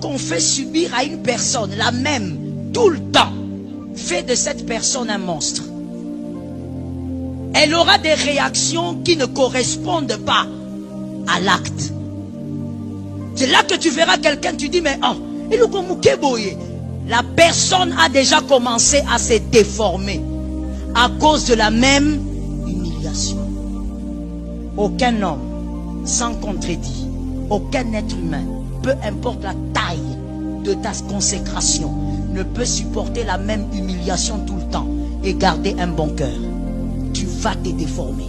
qu'on fait subir à une personne, la même, tout le temps, fait de cette personne un monstre. Elle aura des réactions qui ne correspondent pas à l'acte. C'est là que tu verras quelqu'un, tu dis, mais oh, la personne a déjà commencé à se déformer à cause de la même humiliation. Aucun homme, sans contredit, aucun être humain, peu importe la taille de ta consécration, ne peut supporter la même humiliation tout le temps et garder un bon cœur. Tu vas te déformer.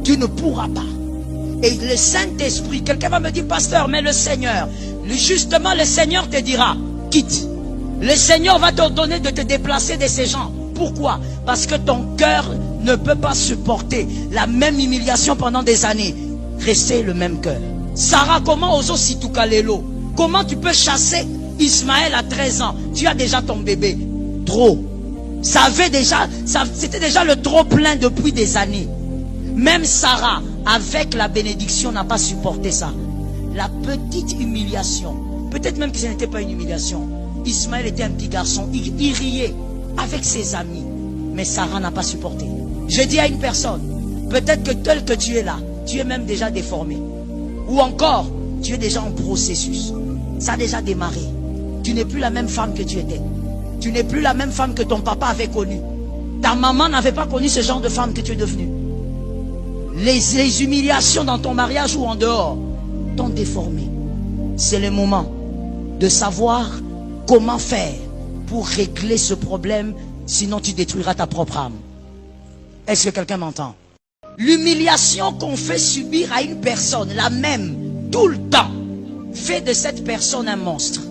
Tu ne pourras pas. Et le Saint-Esprit, quelqu'un va me dire, pasteur, mais le Seigneur, justement le Seigneur te dira, quitte. Le Seigneur va t'ordonner de te déplacer de ces gens. Pourquoi? Parce que ton cœur ne peut pas supporter la même humiliation pendant des années. Restez le même cœur. Sarah, comment oso situkalelo? Comment tu peux chasser Ismaël à 13 ans? Tu as déjà ton bébé. Trop. C'était déjà le trop plein depuis des années. Même Sarah, avec la bénédiction, n'a pas supporté ça. La petite humiliation, peut-être même que ce n'était pas une humiliation. Ismaël était un petit garçon, il riait avec ses amis. Mais Sarah n'a pas supporté. Je dis à une personne, peut-être que tel que tu es là, tu es même déjà déformé. Ou encore, tu es déjà en processus. Ça a déjà démarré. Tu n'es plus la même femme que tu étais. Tu n'es plus la même femme que ton papa avait connue. Ta maman n'avait pas connu ce genre de femme que tu es devenue. Les humiliations dans ton mariage ou en dehors t'ont déformé. C'est le moment de savoir comment faire pour régler ce problème, sinon tu détruiras ta propre âme. Est-ce que quelqu'un m'entend? L'humiliation qu'on fait subir à une personne, la même, tout le temps, fait de cette personne un monstre.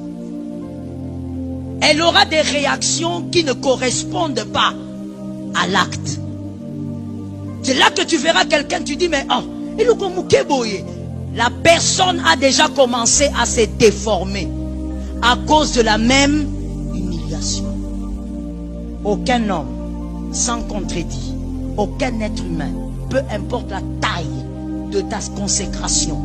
Elle aura des réactions qui ne correspondent pas à l'acte. C'est là que tu verras quelqu'un, tu dis, mais oh, la personne a déjà commencé à se déformer à cause de la même humiliation. Aucun homme, sans contredit, aucun être humain, peu importe la taille de ta consécration,